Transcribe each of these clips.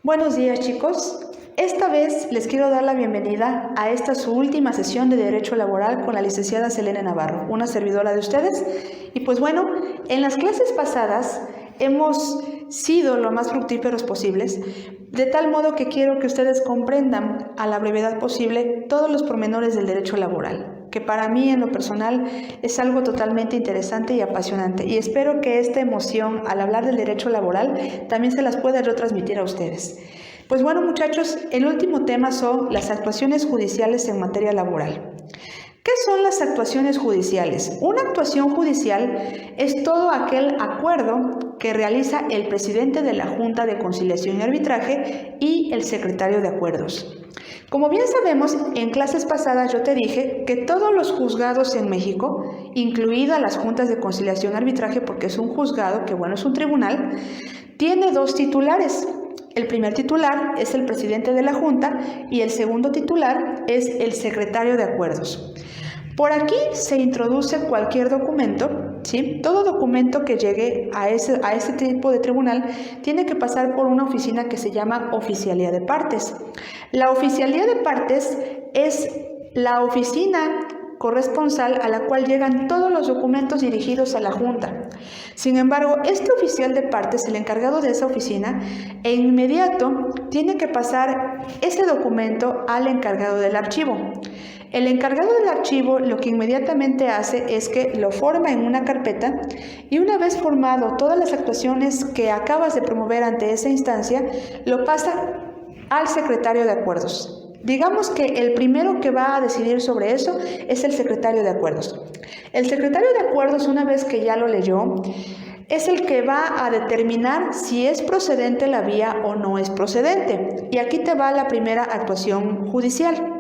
Buenos días, chicos. Esta vez les quiero dar la bienvenida a esta su última sesión de Derecho Laboral con la licenciada Selene Navarro, una servidora de ustedes. Y pues bueno, en las clases pasadas hemos sido lo más fructíferos posibles, de tal modo que quiero que ustedes comprendan a la brevedad posible todos los pormenores del derecho laboral, que para mí en lo personal es algo totalmente interesante y apasionante, y espero que esta emoción al hablar del derecho laboral también se las pueda retransmitir a ustedes. Pues bueno, muchachos, el último tema son las actuaciones judiciales en materia laboral. ¿Qué son las actuaciones judiciales? Una actuación judicial es todo aquel acuerdo que realiza el presidente de la Junta de Conciliación y Arbitraje y el secretario de Acuerdos. Como bien sabemos, en clases pasadas yo te dije que todos los juzgados en México, incluidas las juntas de conciliación y arbitraje, porque es un juzgado, que bueno, es un tribunal, tiene dos titulares. El primer titular es el presidente de la Junta y el segundo titular es el secretario de Acuerdos. Por aquí se introduce cualquier documento, ¿sí? Todo documento que llegue a ese tipo de tribunal tiene que pasar por una oficina que se llama Oficialía de Partes. La Oficialía de Partes es la oficina corresponsal a la cual llegan todos los documentos dirigidos a la Junta. Sin embargo, este oficial de partes, el encargado de esa oficina, e inmediato tiene que pasar ese documento al encargado del archivo. El encargado del archivo lo que inmediatamente hace es que lo forma en una carpeta y una vez formado todas las actuaciones que acabas de promover ante esa instancia, lo pasa al secretario de Acuerdos. Digamos que el primero que va a decidir sobre eso es el secretario de Acuerdos. El secretario de Acuerdos, una vez que ya lo leyó, es el que va a determinar si es procedente la vía o no es procedente. Y aquí te va la primera actuación judicial.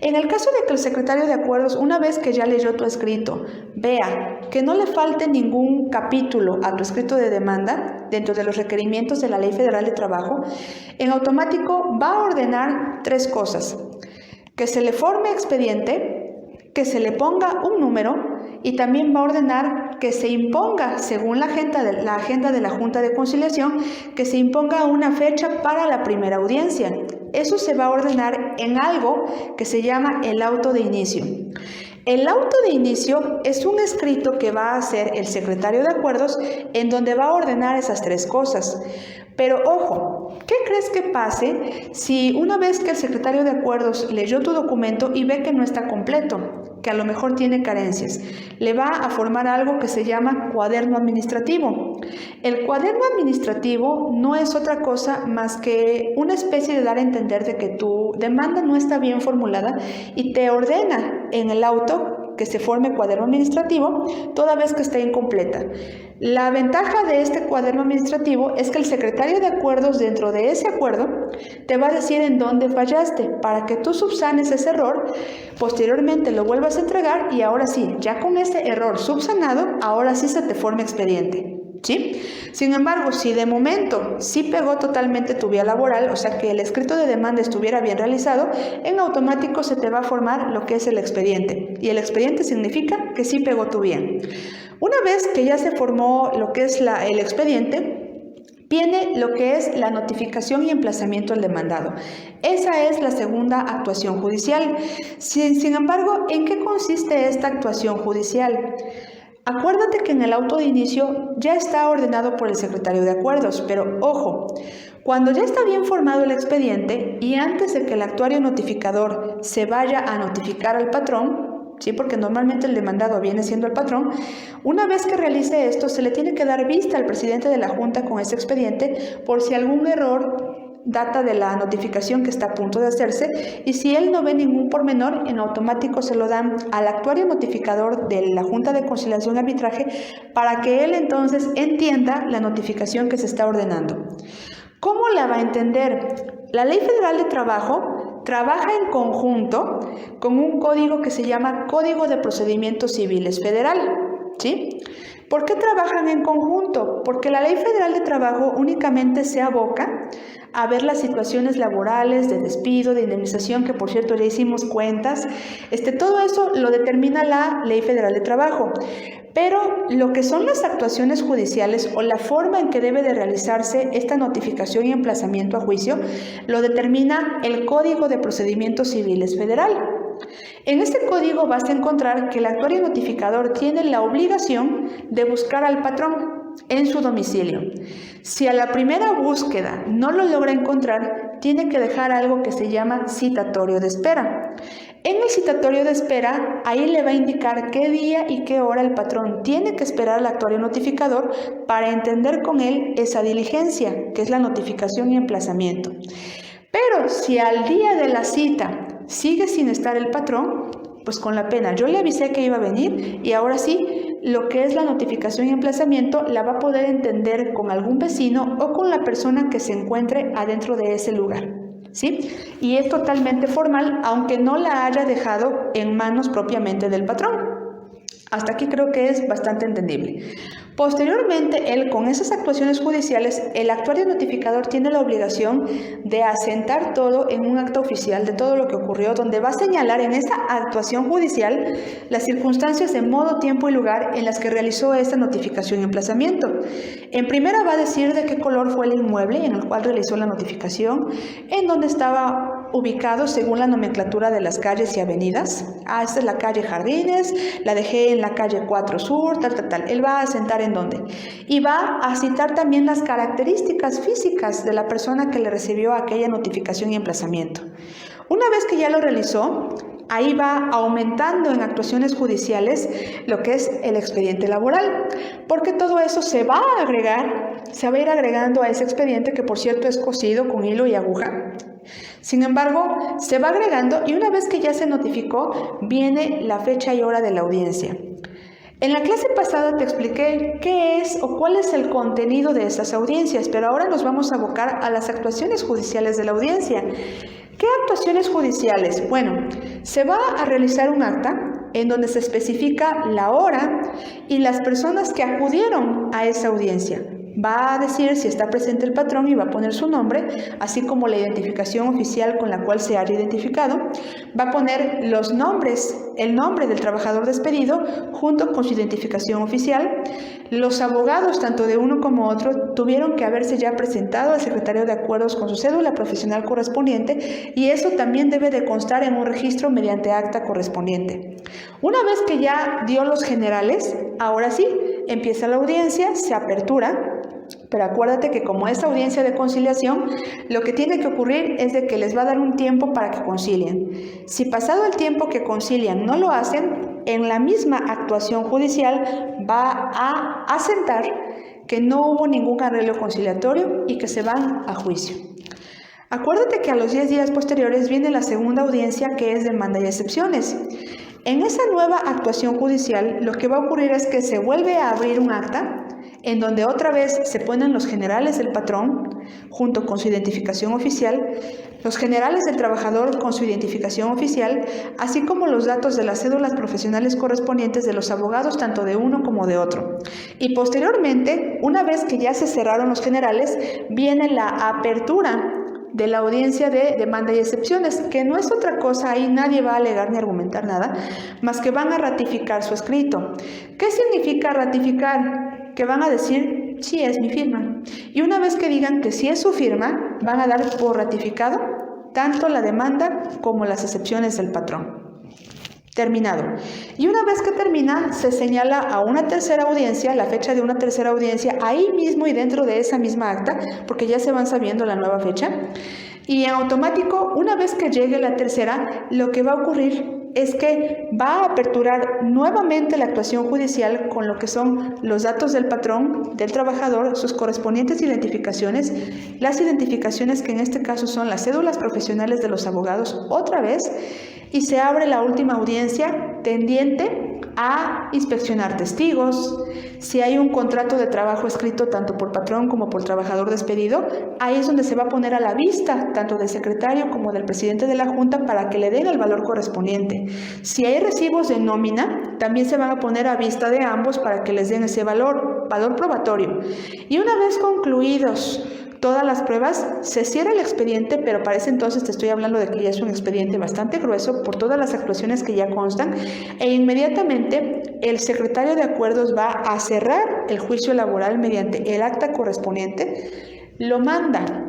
En el caso de que el secretario de Acuerdos, una vez que ya leyó tu escrito, vea que no le falte ningún capítulo a tu escrito de demanda dentro de los requerimientos de la Ley Federal de Trabajo, en automático va a ordenar tres cosas: que se le forme expediente, que se le ponga un número y también va a ordenar que se imponga, según la agenda de la Junta de Conciliación, que se imponga una fecha para la primera audiencia. Eso se va a ordenar en algo que se llama el auto de inicio. El auto de inicio es un escrito que va a hacer el secretario de Acuerdos en donde va a ordenar esas tres cosas. Pero ojo, ¿qué crees que pase si una vez que el secretario de Acuerdos leyó tu documento y ve que no está completo, que a lo mejor tiene carencias? Le va a formar algo que se llama cuaderno administrativo. El cuaderno administrativo no es otra cosa más que una especie de dar a entender de que tu demanda no está bien formulada y te ordena en el auto que se forme cuaderno administrativo toda vez que esté incompleta. La ventaja de este cuaderno administrativo es que el secretario de Acuerdos, dentro de ese acuerdo, te va a decir en dónde fallaste para que tú subsanes ese error, posteriormente lo vuelvas a entregar y ahora sí, ya con ese error subsanado, ahora sí se te forma expediente. ¿Sí? Sin embargo, si de momento sí pegó totalmente tu vía laboral, o sea que el escrito de demanda estuviera bien realizado, en automático se te va a formar lo que es el expediente. Y el expediente significa que sí pegó tu vía. Una vez que ya se formó lo que es el expediente, viene lo que es la notificación y emplazamiento al demandado. Esa es la segunda actuación judicial. Sin embargo, ¿en qué consiste esta actuación judicial? Acuérdate que en el auto de inicio ya está ordenado por el secretario de Acuerdos, pero ojo, cuando ya está bien formado el expediente y antes de que el actuario notificador se vaya a notificar al patrón, ¿sí? Porque normalmente el demandado viene siendo el patrón, una vez que realice esto se le tiene que dar vista al presidente de la Junta con ese expediente por si algún error data de la notificación que está a punto de hacerse, y si él no ve ningún pormenor, en automático se lo dan al actuario notificador de la Junta de Conciliación y Arbitraje para que él entonces entienda la notificación que se está ordenando. ¿Cómo la va a entender? La Ley Federal de Trabajo trabaja en conjunto con un código que se llama Código de Procedimientos Civiles Federal, ¿sí? ¿Por qué trabajan en conjunto? todo, porque la Ley Federal de Trabajo únicamente se aboca a ver las situaciones laborales, de despido, de indemnización, que por cierto ya hicimos cuentas. Todo eso lo determina la Ley Federal de Trabajo. Pero lo que son las actuaciones judiciales o la forma en que debe de realizarse esta notificación y emplazamiento a juicio, lo determina el Código de Procedimientos Civiles Federal. En este código vas a encontrar que el actuario notificador tiene la obligación de buscar al patrón en su domicilio. Si a la primera búsqueda no lo logra encontrar, tiene que dejar algo que se llama citatorio de espera. En el citatorio de espera, ahí le va a indicar qué día y qué hora el patrón tiene que esperar al actuario notificador para entender con él esa diligencia, que es la notificación y emplazamiento. Pero si al día de la cita sigue sin estar el patrón, pues con la pena, yo le avisé que iba a venir y ahora sí, lo que es la notificación y emplazamiento la va a poder entender con algún vecino o con la persona que se encuentre adentro de ese lugar, ¿sí? Y es totalmente formal, aunque no la haya dejado en manos propiamente del patrón. Hasta aquí creo que es bastante entendible. Posteriormente, él, con esas actuaciones judiciales, el actuario notificador tiene la obligación de asentar todo en un acta oficial de todo lo que ocurrió, donde va a señalar en esa actuación judicial las circunstancias de modo, tiempo y lugar en las que realizó esta notificación y emplazamiento. En primera va a decir de qué color fue el inmueble en el cual realizó la notificación, en dónde estaba ubicado según la nomenclatura de las calles y avenidas. Esta es la calle Jardines, la dejé en la calle 4 Sur, tal. Él va a asentar en dónde. Y va a citar también las características físicas de la persona que le recibió aquella notificación y emplazamiento. Una vez que ya lo realizó, ahí va aumentando en actuaciones judiciales lo que es el expediente laboral, porque todo eso se va a ir agregando a ese expediente, que por cierto es cosido con hilo y aguja. Sin embargo, se va agregando y una vez que ya se notificó, viene la fecha y hora de la audiencia. En la clase pasada te expliqué qué es o cuál es el contenido de esas audiencias, pero ahora nos vamos a abocar a las actuaciones judiciales de la audiencia. ¿Qué actuaciones judiciales? Bueno, se va a realizar un acta en donde se especifica la hora y las personas que acudieron a esa audiencia. Va a decir si está presente el patrón y va a poner su nombre, así como la identificación oficial con la cual se haya identificado. Va a poner los nombres, el nombre del trabajador despedido junto con su identificación oficial. Los abogados, tanto de uno como otro, tuvieron que haberse ya presentado al secretario de acuerdos con su cédula profesional correspondiente y eso también debe de constar en un registro mediante acta correspondiente. Una vez que ya dio los generales, ahora sí, empieza la audiencia, se apertura. Pero acuérdate que como es audiencia de conciliación, lo que tiene que ocurrir es de que les va a dar un tiempo para que concilien. Si pasado el tiempo que concilian no lo hacen, en la misma actuación judicial va a asentar que no hubo ningún arreglo conciliatorio y que se van a juicio. Acuérdate que a los 10 días posteriores viene la segunda audiencia, que es demanda y excepciones. En esa nueva actuación judicial, lo que va a ocurrir es que se vuelve a abrir un acta en donde otra vez se ponen los generales del patrón junto con su identificación oficial, los generales del trabajador con su identificación oficial, así como los datos de las cédulas profesionales correspondientes de los abogados tanto de uno como de otro. Y posteriormente, una vez que ya se cerraron los generales, viene la apertura de la audiencia de demanda y excepciones, que no es otra cosa, ahí nadie va a alegar ni argumentar nada, más que van a ratificar su escrito. ¿Qué significa ratificar? Que van a decir, sí, es mi firma. Y una vez que digan que sí es su firma, van a dar por ratificado tanto la demanda como las excepciones del patrón. Terminado. Y una vez que termina, se señala a una tercera audiencia, la fecha de una tercera audiencia, ahí mismo y dentro de esa misma acta, porque ya se van sabiendo la nueva fecha. Y en automático, una vez que llegue la tercera, lo que va a ocurrir es que va a aperturar nuevamente la actuación judicial con lo que son los datos del patrón, del trabajador, sus correspondientes identificaciones, las identificaciones que en este caso son las cédulas profesionales de los abogados otra vez, y se abre la última audiencia tendiente a inspeccionar testigos. Si hay un contrato de trabajo escrito tanto por patrón como por trabajador despedido, ahí es donde se va a poner a la vista tanto del secretario como del presidente de la Junta para que le den el valor correspondiente. Si hay recibos de nómina, también se van a poner a vista de ambos para que les den ese valor valor probatorio. Y una vez concluidos todas las pruebas, se cierra el expediente, pero para ese entonces te estoy hablando de que ya es un expediente bastante grueso por todas las actuaciones que ya constan, e inmediatamente el secretario de acuerdos va a cerrar el juicio laboral mediante el acta correspondiente, lo manda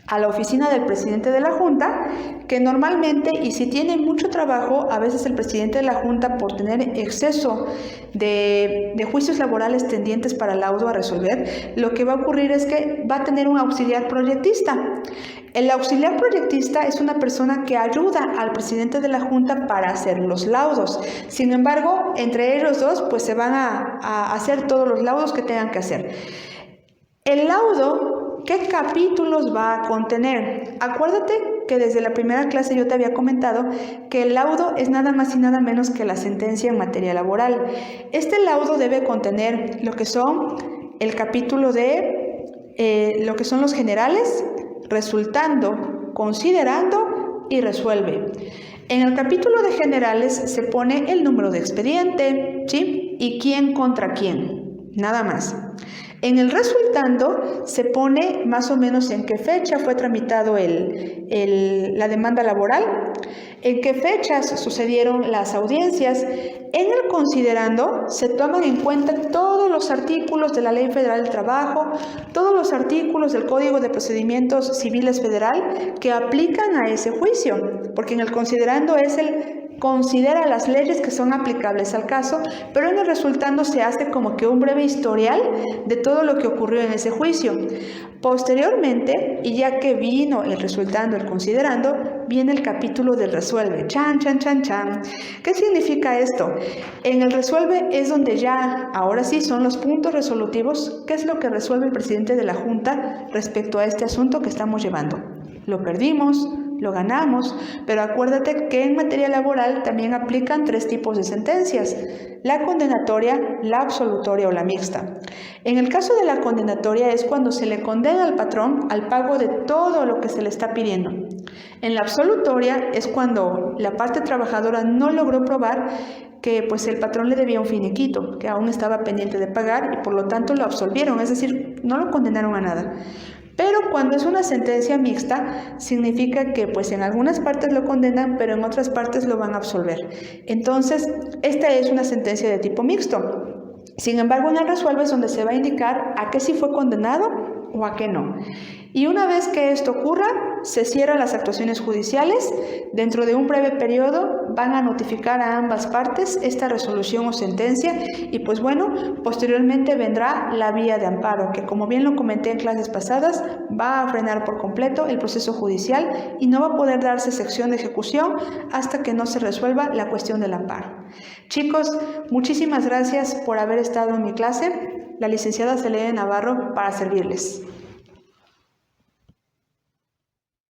a la oficina del presidente de la Junta, que normalmente, y si tiene mucho trabajo, a veces el presidente de la Junta, por tener exceso de juicios laborales tendientes para laudo a resolver, lo que va a ocurrir es que va a tener un auxiliar proyectista. El auxiliar proyectista es una persona que ayuda al presidente de la Junta para hacer los laudos. Sin embargo, entre ellos dos, pues se van a hacer todos los laudos que tengan que hacer. El laudo, ¿qué capítulos va a contener? Acuérdate que desde la primera clase yo te había comentado que el laudo es nada más y nada menos que la sentencia en materia laboral. Este laudo debe contener lo que son el capítulo de lo que son los generales, resultando, considerando y resuelve. En el capítulo de generales se pone el número de expediente, ¿sí? Y quién contra quién, nada más. En el resultando se pone más o menos en qué fecha fue tramitado la demanda laboral, en qué fechas sucedieron las audiencias. En el considerando se toman en cuenta todos los artículos de la Ley Federal del Trabajo, todos los artículos del Código de Procedimientos Civiles Federal que aplican a ese juicio, porque en el considerando considera las leyes que son aplicables al caso, pero en el resultando se hace como que un breve historial de todo lo que ocurrió en ese juicio. Posteriormente, y ya que vino el resultando, el considerando, viene el capítulo del resuelve. Chan, chan, chan, chan. ¿Qué significa esto? En el resuelve es donde ya, ahora sí, son los puntos resolutivos. ¿Qué es lo que resuelve el presidente de la Junta respecto a este asunto que estamos llevando? Lo perdimos, lo ganamos, pero acuérdate que en materia laboral también aplican 3 tipos de sentencias: la condenatoria, la absolutoria o la mixta. En el caso de la condenatoria es cuando se le condena al patrón al pago de todo lo que se le está pidiendo. En la absolutoria es cuando la parte trabajadora no logró probar que pues el patrón le debía un finiquito, que aún estaba pendiente de pagar, y por lo tanto lo absolvieron, es decir, no lo condenaron a nada. Pero cuando es una sentencia mixta, significa que pues en algunas partes lo condenan, pero en otras partes lo van a absolver. Entonces, esta es una sentencia de tipo mixto. Sin embargo, en el resuelve es donde se va a indicar a qué sí fue condenado o a qué no. Y una vez que esto ocurra, se cierran las actuaciones judiciales. Dentro de un breve periodo van a notificar a ambas partes esta resolución o sentencia, y pues bueno, posteriormente vendrá la vía de amparo, que como bien lo comenté en clases pasadas, va a frenar por completo el proceso judicial y no va a poder darse sección de ejecución hasta que no se resuelva la cuestión del amparo. Chicos, muchísimas gracias por haber estado en mi clase. La licenciada Selene Navarro para servirles.